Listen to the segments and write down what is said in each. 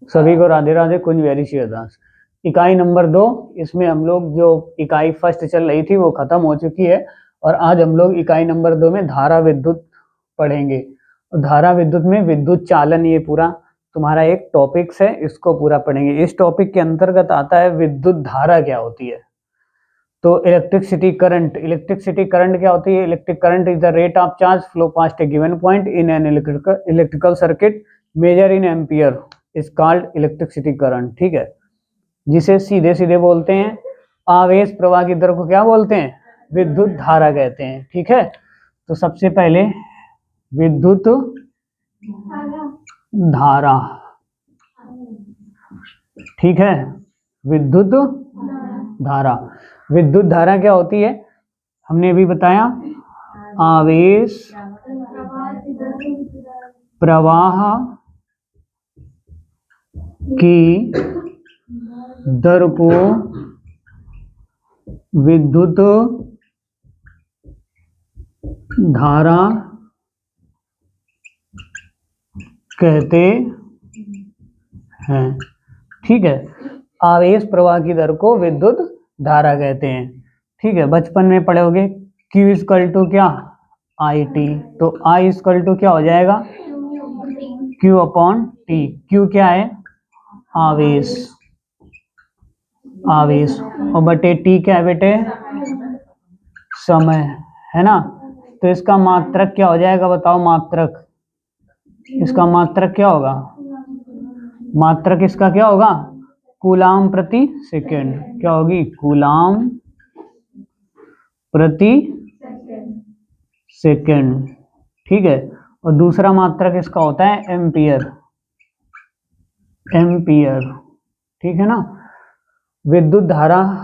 सभी को राधे राधे, कुंज बिहारी शिवदास। इकाई नंबर 2, इसमें हम लोग जो इकाई फर्स्ट चल रही थी वो खत्म हो चुकी है और आज हम लोग इकाई नंबर 2 में धारा विद्युत पढ़ेंगे। धारा विद्युत में विद्युत चालन, ये पूरा तुम्हारा एक टॉपिक्स है, इसको पूरा पढ़ेंगे। इस टॉपिक के अंतर्गत आता है विद्युत धारा क्या होती है। तो इलेक्ट्रिसिटी करंट, इलेक्ट्रिसिटी करंट क्या होती है? Electric current is the rate of charge flow past a given point in an electrical circuit measure in ampere is called electricity current. ठीक है, जिसे सीधे सीधे बोलते हैं आवेश प्रवाह की दर को क्या बोलते हैं? विद्युत धारा कहते हैं। ठीक है, तो सबसे पहले विद्युत धारा, ठीक है, विद्युत धारा। विद्युत धारा क्या होती है? हमने अभी बताया आवेश प्रवाह की दर को विद्युत धारा कहते हैं। ठीक है, आवेश प्रवाह की दर को विद्युत धारा कहते हैं। ठीक है, बचपन में पढ़े होगे Q इक्वल टू क्या? IT। तो I इक्वल टू क्या हो जाएगा? Q upon T। Q क्या है? आवेश, आवेश, और बटे T क्या है बेटे? समय, है ना। तो इसका मात्रक क्या हो जाएगा बताओ? मात्रक, इसका मात्रक क्या होगा? मात्रक इसका क्या होगा? कूलाम प्रति सेकेंड। क्या होगी? कूलाम प्रति सेकेंड। ठीक है, और दूसरा मात्रक इसका होता है एम्पियर, एम्पियर। ठीक है ना। विद्युत धारा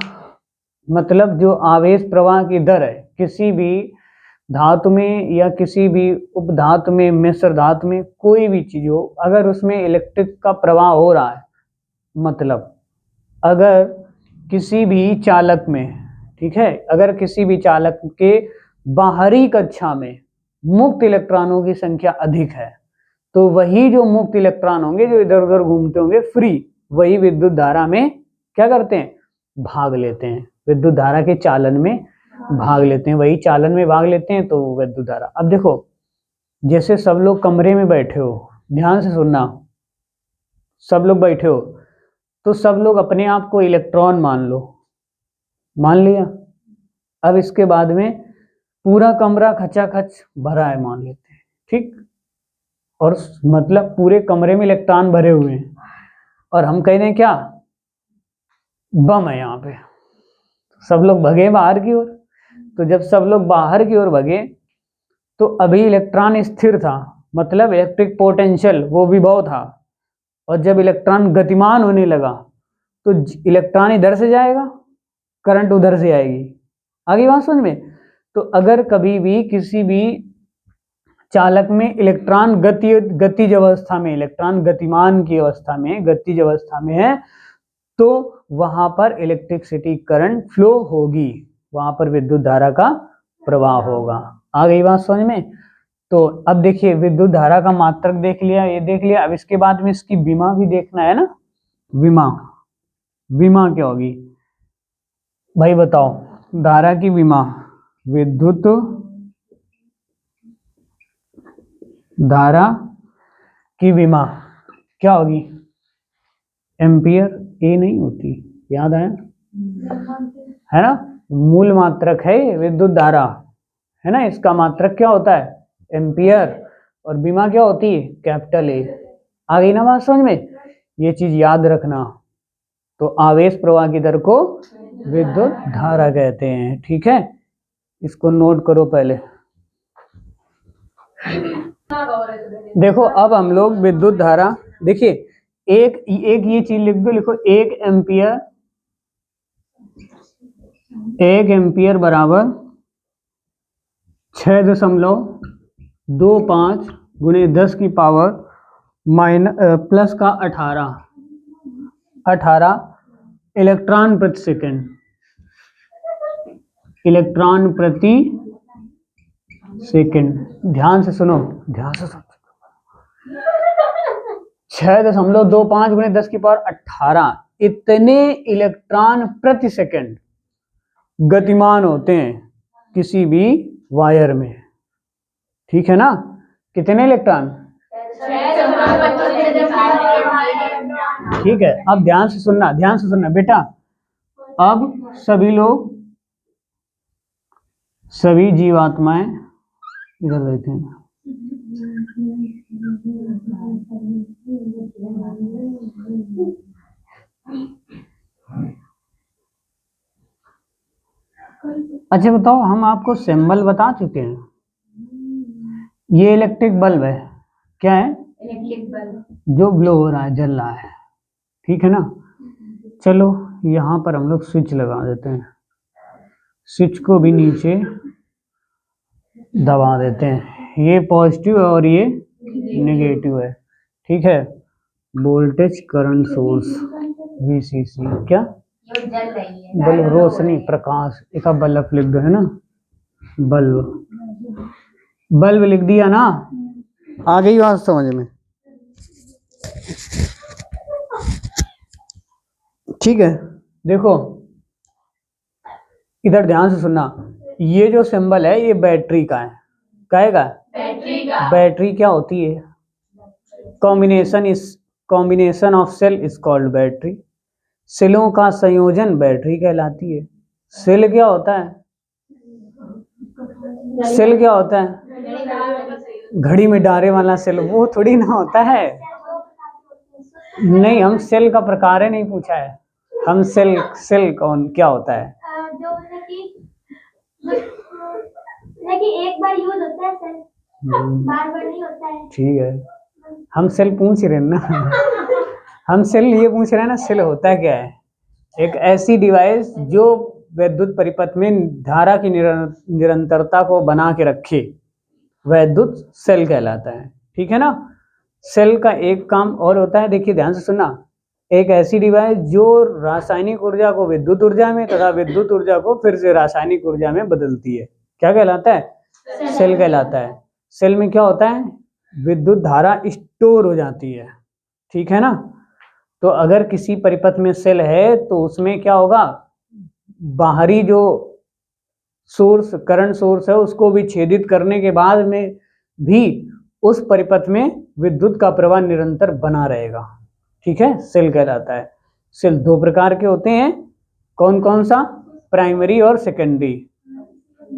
मतलब जो आवेश प्रवाह की दर है किसी भी धातु में या किसी भी उपधातु में, मिश्र धातु में, कोई भी चीज हो, अगर उसमें इलेक्ट्रिक का प्रवाह हो रहा है, मतलब अगर किसी भी चालक में, ठीक है, अगर किसी भी चालक के बाहरी कक्षा में मुक्त इलेक्ट्रॉनों की संख्या अधिक है, तो वही जो मुक्त इलेक्ट्रॉन होंगे जो इधर उधर घूमते होंगे फ्री, वही विद्युत धारा में क्या करते हैं? भाग लेते हैं। विद्युत धारा के चालन में भाग लेते हैं, वही चालन में भाग लेते हैं, तो विद्युत धारा। अब देखो, जैसे सब लोग कमरे में बैठे हो, ध्यान से सुनना, सब लोग बैठे हो तो सब लोग अपने आप को इलेक्ट्रॉन मान लो, मान लिया। अब इसके बाद में पूरा कमरा खचाखच भरा है मान लेते हैं, ठीक, और मतलब पूरे कमरे में इलेक्ट्रॉन भरे हुए हैं और हम कह रहे हैं क्या? बम है यहाँ पे। सब लोग भगे बाहर की ओर। तो जब सब लोग बाहर की ओर भगे तो अभी इलेक्ट्रॉन स्थिर था, मतलब इलेक्ट्रिक पोटेंशियल वो विभव था, और जब इलेक्ट्रॉन गतिमान होने लगा तो इलेक्ट्रॉन इधर से जाएगा, करंट उधर से आएगी। आगे बात समझ में? तो अगर कभी भी किसी भी चालक में इलेक्ट्रॉन गतिज अवस्था में, इलेक्ट्रॉन गतिमान की अवस्था में, गतिज अवस्था में है, तो वहां पर इलेक्ट्रिसिटी करंट फ्लो होगी, वहां पर विद्युत धारा का प्रवाह होगा। आ गई बात समझ में? तो अब देखिए, विद्युत धारा का मात्रक देख लिया, ये देख लिया। अब इसके बाद में इसकी विमा भी देखना है ना। विमा, विमा क्या होगी भाई बताओ? धारा की विमा, विद्युत धारा की विमा क्या होगी? एम्पियर। ए नहीं होती, याद आया है ना। मूल मात्रक है विद्युत धारा, है ना। इसका मात्रक क्या होता है? एम्पियर, और विमा क्या होती है? Capital A. आ गई ना बात समझ में? ये चीज याद रखना। तो आवेश प्रवाह की दर को विद्युत धारा कहते हैं। ठीक है, इसको नोट करो पहले। देखो, अब हम लोग विद्युत धारा, देखिए एक एक ये चीज लिख दो, लिखो 1 एम्पियर बराबर 6.25 गुणे 10 की पावर प्लस का 18 इलेक्ट्रॉन प्रति सेकेंड, इलेक्ट्रॉन प्रति सेकेंड। ध्यान से सुनो, ध्यान से सुनो। 6.25 गुणे 10⁻18 इतने इलेक्ट्रॉन प्रति सेकंड गतिमान होते हैं किसी भी वायर में। ठीक है ना? कितने इलेक्ट्रॉन? ठीक है, अब ध्यान से सुनना बेटा। अब सभी जीवात्माएं इधर रहते हैं। अच्छा बताओ, हम आपको सिंबल बता चुके हैं। ये इलेक्ट्रिक बल्ब है, क्या है? इलेक्ट्रिक बल्ब, जो ग्लो हो रहा है, जल रहा है। ठीक है ना? चलो यहाँ पर हम लोग स्विच लगा देते हैं, स्विच को भी नीचे दबा देते हैं। ये पॉजिटिव है और ये नेगेटिव है। ठीक है, वोल्टेज करंट सोर्स VCC, क्या बल्ब, रोशनी, प्रकाश, एक बल्ब लिख दो, है ना? बल्ब लिख दिया ना? आ गई बात समझ में? ठीक है, देखो इधर ध्यान से सुनना। ये जो सिंबल है ये बैटरी का है। कहेगा बैटरी क्या होती है? Combination of cell is called battery. सेलों का संयोजन बैटरी कहलाती है। सेल क्या होता है? सेल क्या होता है? घड़ी में डारे वाला सेल, वो थोड़ी ना होता है। नहीं, हम सेल का प्रकार नहीं पूछा है, हम सेल कौन क्या होता है? जो एक बार यूज होता है सेल, बार नहीं होता है। ठीक है, हम सेल पूछ रहे हैं ना हम सेल ये पूछ रहे हैं ना, सेल होता क्या है? एक ऐसी डिवाइस जो वैद्युत परिपथ में धारा की निरंतरता को बना के रखे, वैद्युत सेल कहलाता है। ठीक है ना? सेल का एक काम और होता है, देखिए ध्यान से सुनना। एक ऐसी डिवाइस जो रासायनिक ऊर्जा को विद्युत ऊर्जा में तथा विद्युत ऊर्जा को फिर से रासायनिक ऊर्जा में बदलती है, क्या कहलाता है? सेल कहलाता है। सेल में क्या होता है? विद्युत धारा स्टोर हो जाती है। ठीक है ना? तो अगर किसी परिपथ में सेल है तो उसमें क्या होगा? बाहरी जो सोर्स, करंट सोर्स है, उसको विच्छेदित करने के बाद में भी उस परिपथ में विद्युत का प्रवाह निरंतर बना रहेगा। ठीक है, सेल कहलाता है। सेल दो प्रकार के होते हैं, कौन कौन सा? प्राइमरी और सेकेंडरी,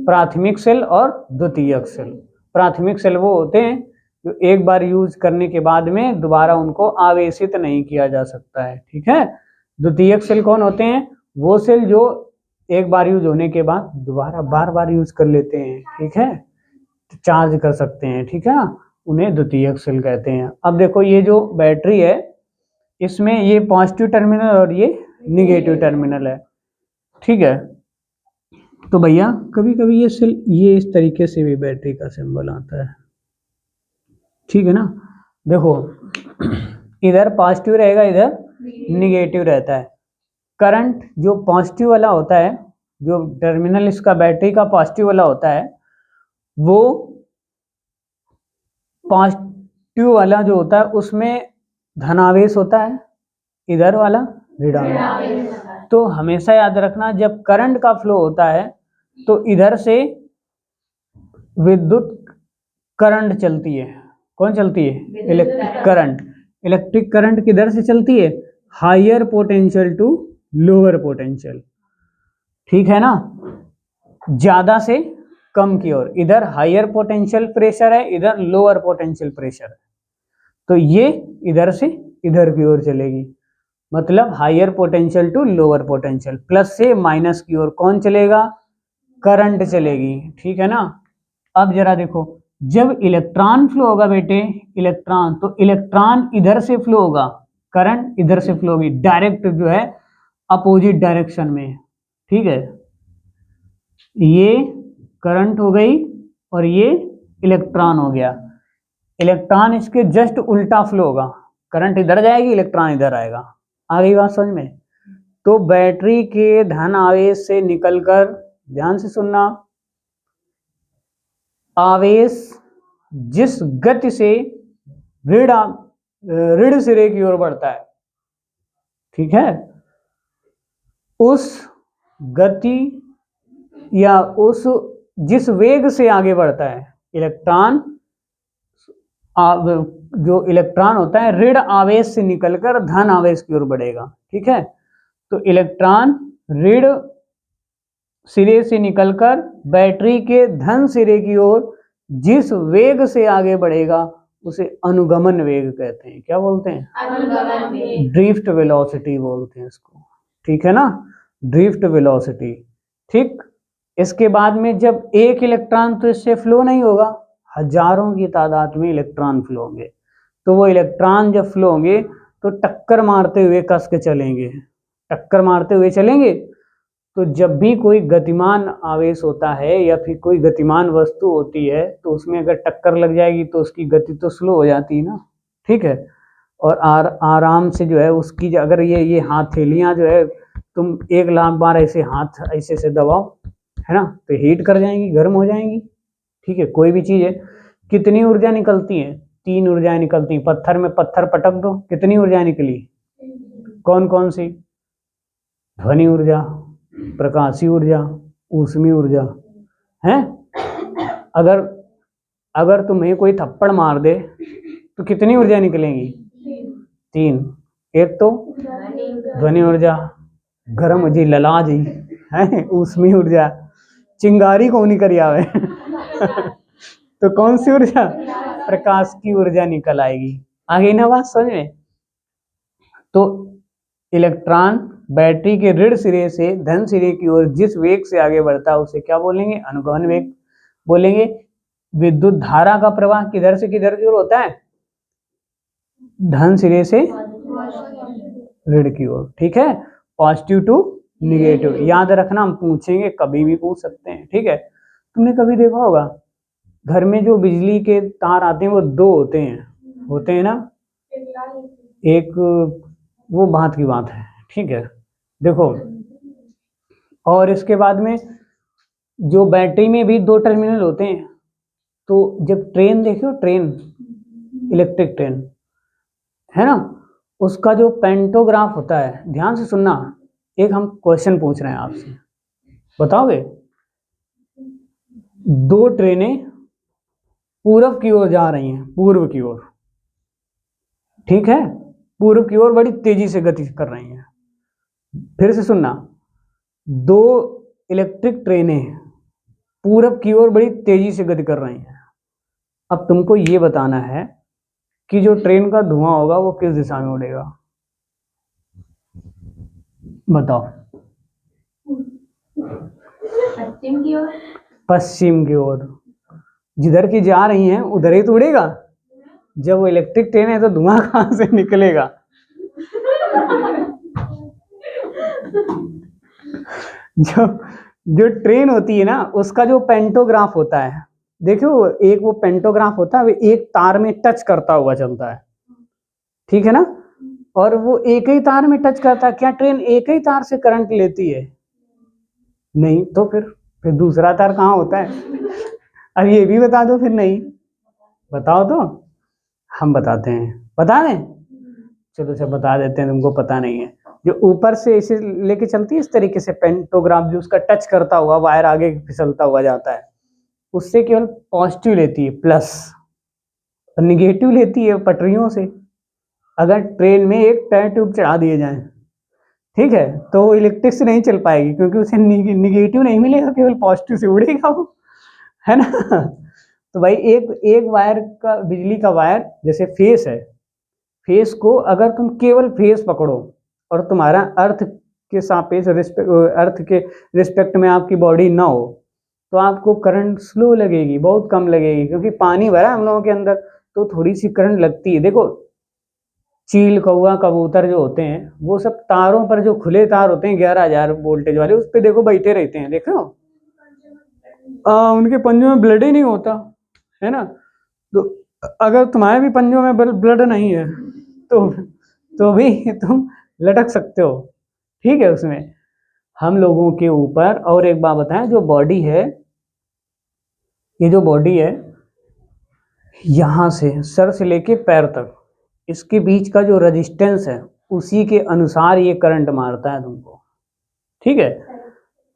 प्राथमिक सेल और द्वितीयक सेल। प्राथमिक सेल वो होते हैं जो एक बार यूज करने के बाद में दोबारा उनको आवेशित नहीं किया जा सकता है। ठीक है, द्वितीयक सेल कौन होते हैं? वो सेल जो एक बार यूज होने के बाद दोबारा बार बार यूज कर लेते हैं। ठीक है, तो चार्ज कर सकते हैं। ठीक है ना? उन्हें द्वितीयक सेल कहते हैं। अब देखो ये जो बैटरी है, इसमें ये पॉजिटिव टर्मिनल और ये निगेटिव टर्मिनल है। ठीक है, तो भैया कभी कभी ये सेल ये इस तरीके से भी बैटरी का सिंबल आता है। ठीक है ना? देखो इधर पॉजिटिव रहेगा, इधर निगेटिव रहता है। करंट जो पॉजिटिव वाला होता है, जो टर्मिनल इसका बैटरी का पॉजिटिव वाला होता है, वो पॉजिटिव वाला जो होता है उसमें धनावेश होता है, इधर वाला ऋणावेश। तो हमेशा याद रखना, जब करंट का फ्लो होता है तो इधर से विद्युत करंट चलती है। कौन चलती है? Electric current. इलेक्ट्रिक करंट किधर से चलती है? Higher potential to lower potential. ठीक है ना? ज्यादा से कम की ओर। इधर हायर पोटेंशियल प्रेशर है, इधर लोअर पोटेंशियल प्रेशर है, तो ये इधर से इधर की ओर चलेगी। मतलब higher potential to lower potential, plus से माइनस की ओर कौन चलेगा? करंट चलेगी। ठीक है ना? अब जरा देखो, जब इलेक्ट्रॉन फ्लो होगा बेटे, इलेक्ट्रॉन, तो इलेक्ट्रॉन इधर से फ्लो होगा, करंट इधर से फ्लो होगी, डायरेक्ट जो है अपोजिट डायरेक्शन में। ठीक है, ये करंट हो गई और ये इलेक्ट्रॉन हो गया। इलेक्ट्रॉन इसके जस्ट उल्टा फ्लो होगा, करंट इधर जाएगी, इलेक्ट्रॉन इधर आएगा। आ गई बात समझ में? तो बैटरी के धन आवेश से निकलकर, ध्यान से सुनना, आवेश जिस गति से ऋण सिरे की ओर बढ़ता है, ठीक है। उस गति या उस जिस वेग से आगे बढ़ता है इलेक्ट्रॉन, जो इलेक्ट्रॉन होता है ऋण आवेश से निकलकर धन आवेश की ओर बढ़ेगा, ठीक है। तो इलेक्ट्रॉन ऋण सिरे से निकलकर बैटरी के धन सिरे की ओर जिस वेग से आगे बढ़ेगा उसे अनुगमन वेग कहते हैं। क्या बोलते हैं? अनुगमन वेग। ड्रिफ्ट वेलोसिटी बोलते हैं इसको, ठीक है ना, ड्रिफ्ट वेलोसिटी, ठीक। इसके बाद में जब एक इलेक्ट्रॉन तो इससे फ्लो नहीं होगा, हजारों की तादाद में इलेक्ट्रॉन फ्लो होंगे, तो वो इलेक्ट्रॉन जब फ्लो होंगे तो टक्कर मारते हुए कस के चलेंगे, टक्कर मारते हुए चलेंगे। तो जब भी कोई गतिमान आवेश होता है या फिर कोई गतिमान वस्तु होती है तो उसमें अगर टक्कर लग जाएगी तो उसकी गति तो स्लो हो जाती है ना, ठीक है। और आराम से जो है उसकी अगर ये हथेलियां जो है तुम 1,00,000 बार ऐसे हाथ ऐसे से दबाओ, है ना, तो हीट कर जाएंगी, गर्म हो जाएंगी, ठीक है। कोई भी चीज़ है, कितनी ऊर्जा निकलती है? 3 ऊर्जाएं निकलती हैं। पत्थर में पत्थर पटक दो, कितनी ऊर्जा निकली? कौन कौन सी? ध्वनि ऊर्जा, प्रकाशीय ऊर्जा, ऊष्मीय ऊर्जा, है। अगर अगर तुम्हें कोई थप्पड़ मार दे तो कितनी ऊर्जा निकलेंगी? 3। एक तो ध्वनि ऊर्जा, गर्म जी लला जी, है, ऊष्मीय ऊर्जा, चिंगारी को नहीं करी आवे तो कौन सी ऊर्जा? प्रकाश की ऊर्जा निकल आएगी। आगे ना बात समझ में? तो इलेक्ट्रॉन बैटरी के ऋण सिरे से धन सिरे की ओर जिस वेग से आगे बढ़ता है उसे क्या बोलेंगे? अनुगमन वेग बोलेंगे। विद्युत धारा का प्रवाह किधर से किधर की ओर होता है? धन सिरे से ऋण की ओर, ठीक है। पॉजिटिव टू निगेटिव, याद रखना, हम पूछेंगे, कभी भी पूछ सकते हैं, ठीक है। तुमने कभी देखा होगा घर में जो बिजली के तार आते हैं वो 2 होते हैं ना, एक वो बात की बात है, ठीक है। देखो, और इसके बाद में जो बैटरी में भी 2 टर्मिनल होते हैं। तो जब ट्रेन देखो, ट्रेन, इलेक्ट्रिक ट्रेन, है ना, उसका जो पेंटोग्राफ होता है, ध्यान से सुनना, एक हम क्वेश्चन पूछ रहे हैं आपसे, बताओगे? 2 ट्रेनें पूर्व की ओर जा रही हैं, पूर्व की ओर, ठीक है, पूर्व की ओर बड़ी तेजी से गति कर रही हैं। फिर से सुनना, 2 इलेक्ट्रिक ट्रेनें पूरब की ओर बड़ी तेजी से गति कर रही हैं। अब तुमको ये बताना है कि जो ट्रेन का धुआं होगा वो किस दिशा में उड़ेगा, बताओ? पश्चिम की ओर। पश्चिम की ओर, जिधर की जा रही हैं उधर ही तो उड़ेगा। जब वो इलेक्ट्रिक ट्रेन है तो धुआं कहां से निकलेगा? जो ट्रेन होती है ना उसका जो पेंटोग्राफ होता है, देखो एक वो पेंटोग्राफ होता है, वो एक तार में टच करता हुआ चलता है, ठीक है ना। और वो एक ही तार में टच करता है। क्या ट्रेन एक ही तार से करंट लेती है? नहीं, तो फिर दूसरा तार कहाँ होता है? अब ये भी बता दो, फिर नहीं बताओ तो हम बताते हैं, बता दें? चलो अच्छा बता देते हैं, तुमको पता नहीं है। जो ऊपर से ऐसे लेके चलती है इस तरीके से पेंटोग्राफ, जो उसका टच करता हुआ वायर आगे फिसलता हुआ जाता है, उससे केवल पॉजिटिव लेती है प्लस, और निगेटिव लेती है पटरियों से। अगर ट्रेन में एक टायर ट्यूब चढ़ा दिए जाए, ठीक है, तो वो इलेक्ट्रिक से नहीं चल पाएगी क्योंकि उसे निगेटिव नहीं मिलेगा, केवल पॉजिटिव से उड़ेगा वो, है ना। तो भाई एक वायर का, बिजली का वायर जैसे फेस है, फेस को अगर तुम केवल फेस पकड़ो और तुम्हारा अर्थ के सापेक्ष अर्थ के रिस्पेक्ट में आपकी बॉडी ना हो तो आपको करंट स्लो लगेगी, बहुत कम लगेगी, क्योंकि पानी भरा हम लोगों के अंदर, तो थोड़ी सी करंट लगती है। देखो चील, कौवा, कबूतर जो होते हैं वो सब तारों पर, जो खुले तार होते हैं 11,000 वोल्टेज वाले, उस पर देखो बैठे रहते हैं, देखो उनके पंजों में ब्लड ही नहीं होता, है ना। तो अगर तुम्हारे भी पंजों में ब्लड नहीं है तो भी तुम लटक सकते हो, ठीक है। उसमें हम लोगों के ऊपर, और एक बात बताएं, जो बॉडी है, ये जो बॉडी है, यहां से सर से लेके पैर तक इसके बीच का जो रेजिस्टेंस है उसी के अनुसार ये करंट मारता है तुमको, ठीक है।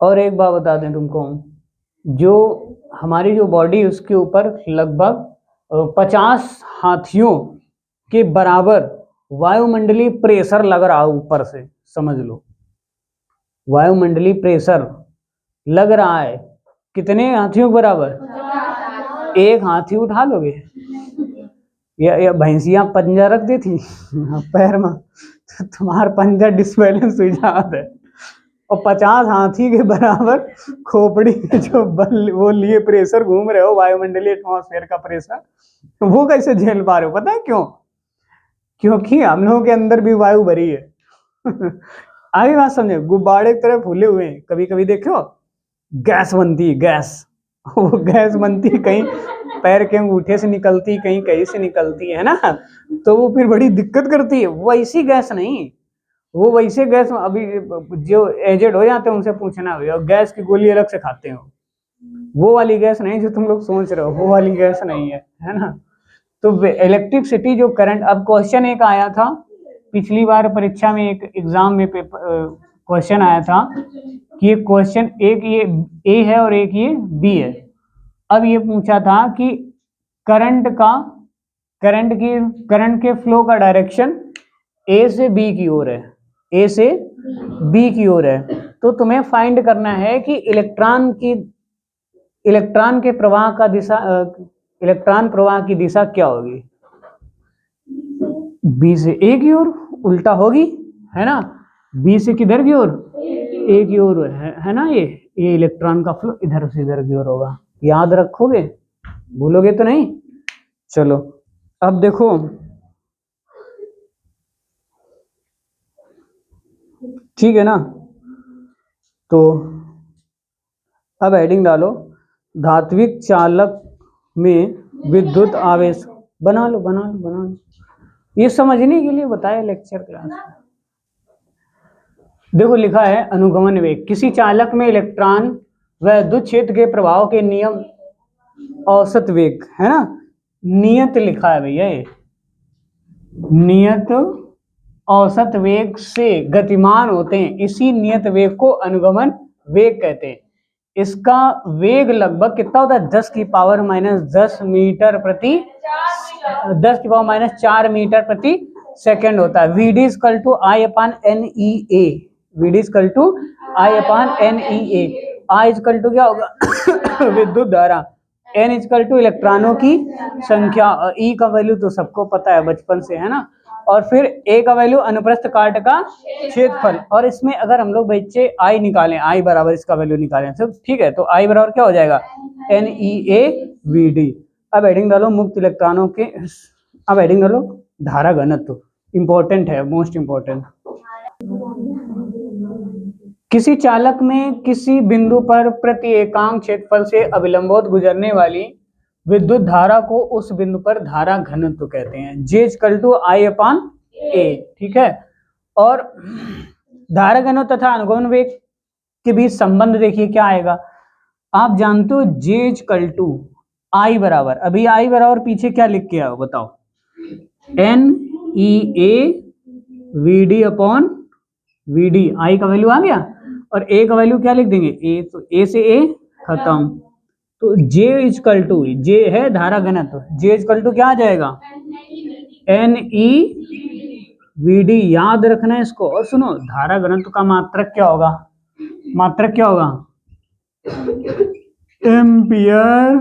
और एक बात बता दें तुमको, जो हमारी जो बॉडी है उसके ऊपर लगभग 50 हाथियों के बराबर वायुमंडलीय प्रेशर लग रहा है ऊपर से, समझ लो वायुमंडलीय प्रेशर लग रहा है। कितने हाथियों के बराबर? एक हाथी उठा लोगे या भैंसिया पंजा रख दी थी पैर में तो तुम्हारा पंजा डिसबैलेंस हो जाता है। और 50 हाथी के बराबर खोपड़ी के जो बल वो लिए प्रेशर घूम रहे हो, वायुमंडलीय एटमॉस्फेयर का प्रेशर, तो वो कैसे झेल पा रहे हो? पता है क्यों? क्योंकि हम लोगों के अंदर भी वायु भरी है आगे बात समझे, गुब्बारे की तरह फूले हुए हैं, कभी कभी देखो गैस बनती है, गैस वो गैस बनती है, कहीं पैर के अंगूठे से निकलती, कहीं कहीं से निकलती है ना, तो वो फिर बड़ी दिक्कत करती है। वैसी गैस नहीं, वो वैसे गैस अभी जो एजेड हो जाते हैं उनसे पूछना है, और गैस की गोली अलग से खाते हो, वो वाली गैस नहीं जो तुम लोग सोच रहे हो, वो वाली गैस नहीं है ना। तो इलेक्ट्रिसिटी जो करंट, अब क्वेश्चन एक आया था पिछली बार परीक्षा में, एक एग्जाम में क्वेश्चन आया था कि ये क्वेश्चन एक ये ए है और एक ये बी है। अब ये पूछा था कि करंट के फ्लो का डायरेक्शन ए से बी की ओर है, ए से बी की ओर है, तो तुम्हें फाइंड करना है कि इलेक्ट्रॉन प्रवाह की दिशा क्या होगी? बी से ए की ओर उल्टा होगी, है ना। बी से किधर की ओर? ए की ओर है ना। ये इलेक्ट्रॉन का फ्लो इधर से इधर की ओर होगा, याद रखोगे, भूलोगे तो नहीं। चलो अब देखो, ठीक है ना। तो अब हेडिंग डालो, धात्विक चालक में विद्युत आवेश। बना लो। ये समझने के लिए बताया लेक्चर क्लास में। देखो लिखा है अनुगमन वेग, किसी चालक में इलेक्ट्रॉन व विद्युत क्षेत्र के प्रभाव के नियम औसत वेग, है ना, नियत लिखा है भैया, ये नियत औसत वेग से गतिमान होते हैं, इसी नियत वेग को अनुगमन वेग कहते हैं। इसका वेग लगभग कितना होता है? 10⁻⁻10 मीटर प्रति 10⁻⁻4 मीटर प्रति सेकंड होता है। VD equal to I/NEA, VD equal to I/NEA। I equal to क्या होगा? विद्युत धारा, N इक्वल टू इलेक्ट्रॉनों की संख्या, E का वैल्यू तो सबको पता है बचपन से, है ना। और फिर A का वैल्यू अनुप्रस्थ काट का क्षेत्रफल, और इसमें अगर हम लोग बच्चे I निकालें, I बराबर इसका वैल्यू निकालें सब, ठीक है, तो I बराबर क्या हो जाएगा? NEA VD। अब हेडिंग डालो मुक्त इलेक्ट्रॉनों के, अब हेडिंग डालो धारा घनत्व, इंपॉर्टेंट है, मोस्ट इंपॉर्टेंट। किसी चालक में किसी बिंदु पर प्रति एकांक क्षेत्रफल से अविलंबोत गुजरने वाली विद्युत धारा को उस बिंदु पर धारा घनत्व कहते हैं। J इक्वल टू I/A, ठीक है। और धारा घनत्व तथा अनुगमन वेग के बीच संबंध देखिए क्या आएगा। आप जानते हो J इक्वल टू I बराबर, अभी I बराबर पीछे क्या लिख के आओ बताओ? NEA VD upon VD। I का वैल्यू आ गया, और A का वैल्यू क्या लिख देंगे? A, तो A से A खत्म, तो J इक्वल टू, J है धारा घनत्व, J इक्वल टू क्या आ जाएगा? NE VD, याद रखना है इसको। और सुनो, धारा घनत्व का मात्रक क्या होगा? मात्रक क्या होगा? एम्पियर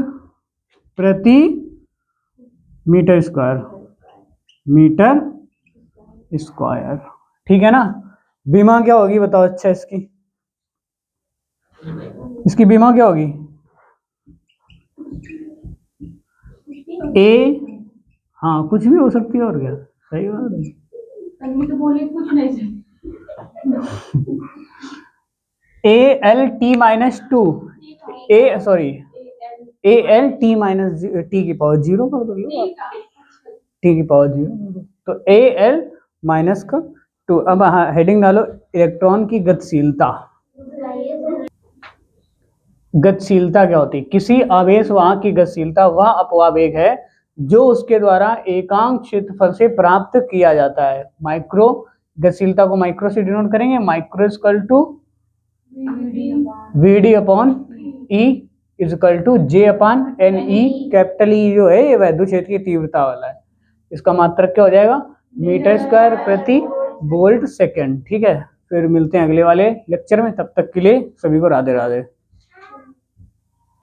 प्रति मीटर स्क्वायर, ठीक है ना। बीमा क्या होगी बताओ? अच्छा इसकी बीमा क्या होगी? ए, हाँ कुछ भी हो सकती है, और क्या, सही बात है। तो बोले कुछ नहीं AL_T-2, AL_T की पावर 0 कर दो, T की पावर 0, तो AL-2। अब हेडिंग डालो इलेक्ट्रॉन की गतिशीलता। गतिशीलता क्या होती है? किसी आवेश वाहक की गतिशीलता वह अपवाह वेग है जो उसके द्वारा एकांक क्षेत्रफल से प्राप्त किया जाता है। माइक्रो गतिशीलता को माइक्रो से डिनोट करेंगे, micro equal to VD upon E equal to J upon N E. Capital E जो है ये वैद्युत क्षेत्र की तीव्रता वाला है, इसका मात्रक क्या हो जाएगा, मीटर स्क्वायर प्रति वोल्ट सेकेंड। ठीक है, फिर मिलते हैं अगले वाले लेक्चर में, तब तक के लिए सभी को राधे राधे।